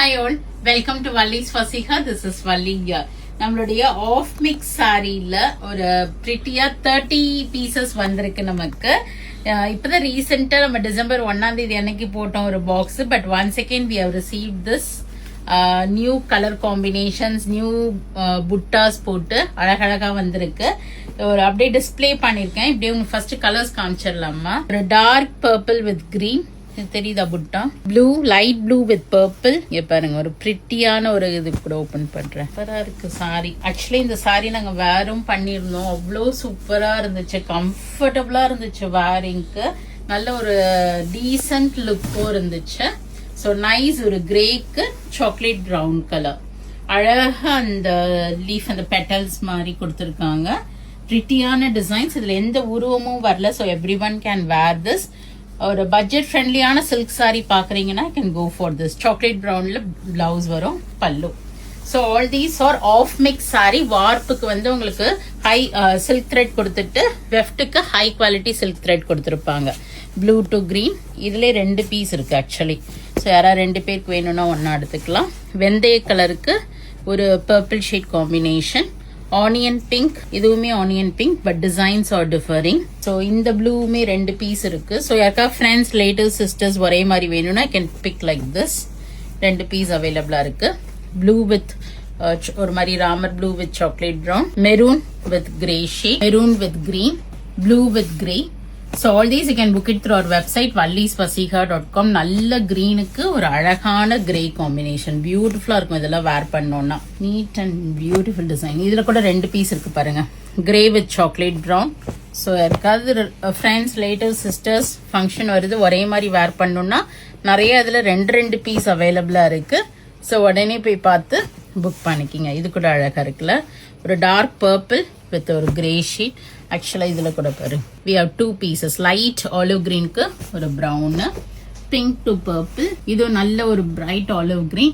Hi all, welcome to Valli's Fasiha. This is Valli here. நம்மளுடைய of mix சாரியில ஒரு பிரிட்டியா 30 pieces வந்திருக்கு நமக்கு. இப்பதான் ரீசெண்டா நம்ம டிசம்பர் 1ஆம் தேதி அன்னைக்கு போட்டோம் ஒரு box. But one second we have received this new colour combinations, new புட்டாஸ் போட்டு அழகழகா வந்திருக்கு. ஒரு அப்படியே டிஸ்பிளே பண்ணிருக்கேன். இப்படியே உங்களுக்கு ஃபர்ஸ்ட் கலர்ஸ் காமிச்சிடலாமா. ஒரு டார்க் பர்பிள் வித் கிரீன், தெரியுதா புட்டா, blue, light blue with purple. இங்க பாருங்க, ஒரு பிரிட்டியான ஒரு இது கூட ஓபன் பண்றேன். சூப்பரா இருக்கு சாரி. ஆக்சுவலி இந்த சாரி நாங்க வேரும் பண்ணிருந்தோம். அவ்வளோ சூப்பரா இருந்துச்சு, கம்ஃபர்டபுளா இருந்துச்சு வேரிங்க்கு. நல்ல ஒரு டீசன்ட் லுக்கும் இருந்துச்சு. So nice. ஒரு கிரேக்கு சாக்லேட் ப்ரௌன் கலர், அழகா அந்த லீஃப், அந்த பெட்டல்ஸ் மாதிரி கொடுத்துருக்காங்க. பிரிட்டியான டிசைன்ஸ், இதுல எந்த உருவமும் வரல. So every one can wear this. ஒரு பட்ஜெட் ஃப்ரெண்ட்லியான சில்க் சாரி பாக்குறீங்கன்னா can go for this. Chocolate ப்ரௌன்ல பிளவுஸ் வரும், பல்லு. So all these are of mix sari. வார்ப்புக்கு வந்து உங்களுக்கு ஹை சில்க் த்ரெட் கொடுத்துட்டு, வெஃப்ட்டுக்கு ஹை குவாலிட்டி சில்க் த்ரெட் கொடுத்துருப்பாங்க. ப்ளூ டு கிரீன், இதுல 2 பீஸ் இருக்கு ஆக்சுவலி. ஸோ யாராவது 2 பேருக்கு வேணும்னா ஒன்னா எடுத்துக்கலாம். வெந்தய கலருக்கு ஒரு purple shade combination. Onion pink, இதுவுமே onion pink, but designs are differing. So இந்த ப்ளூவுமே 2 பீஸ் இருக்கு. ஸோ யாருக்கா ஃப்ரெண்ட்ஸ், ரிலேட்டிவ்ஸ், சிஸ்டர்ஸ் ஒரே மாதிரி வேணும்னா can pick like this. 2 piece அவைலபிளா இருக்கு. ப்ளூ வித் ஒரு மாதிரி Ramar blue with chocolate brown, maroon with grey shade, maroon with green, blue with grey. So all these you can book it through our website vallisfasiha.com. நல்ல கிரீனுக்கு ஒரு அழகான grey combination, பியூட்டிஃபுல்லா இருக்கும். இதெல்லாம் வேர் பண்ணோம்னா நீட் அண்ட் பியூட்டிஃபுல் டிசைன். இதுல கூட 2 piece இருக்கு பாருங்க, grey with chocolate brown. So யாருக்காவது ஃப்ரெண்ட்ஸ், ரிலேட்டிவ்ஸ், சிஸ்டர்ஸ் ஃபங்க்ஷன் வருது, ஒரே மாதிரி வேர் பண்ணோம்னா நிறைய இதுல 2 பீஸ் அவைலபிளா இருக்கு. ஸோ உடனே போய் பார்த்து புக் பண்ணிக்கிங்க. இது கூட அழகா இருக்குல்ல, ஒரு டார்க் பர்பிள் வித் ஒரு கிரே ஷீட். ஆக்சுவலா இதுல கூட பாரு, we have 2 pieces. Light olive கிரீனுக்கு ஒரு ப்ரௌன், பிங்க் டு பர்பிள். இது நல்ல ஒரு பிரைட் ஆலிவ் கிரீன்.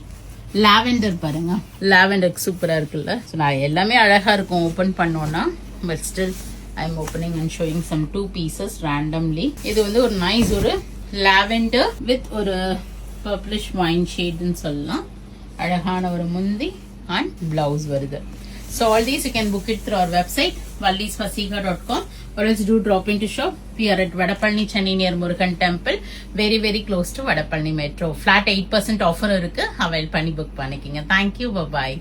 லாவெண்டர் பாருங்க, லாவெண்டருக்கு சூப்பரா இருக்குல்ல. ஸோ நான் எல்லாமே அழகா இருக்கும் ஓபன் பண்ணோம்னா. But still I am opening and showing some 2 pieces randomly. இது வந்து ஒரு நைஸ் ஒரு லாவெண்டர் வித் ஒரு பர்பிளிஷ் வைன் ஷேட்னு சொல்லலாம். அழகான ஒரு முந்தி அண்ட் பிளவுஸ் வருது. So all these you can book it through our website vallisfasiha.com, or else do drop into shop. We are at Vadapalani, Chennai near Murugan Temple, very very close to Vadapalani Metro. Flat 8% offer irukku, avail panni book panikinga. Thank you, bye bye.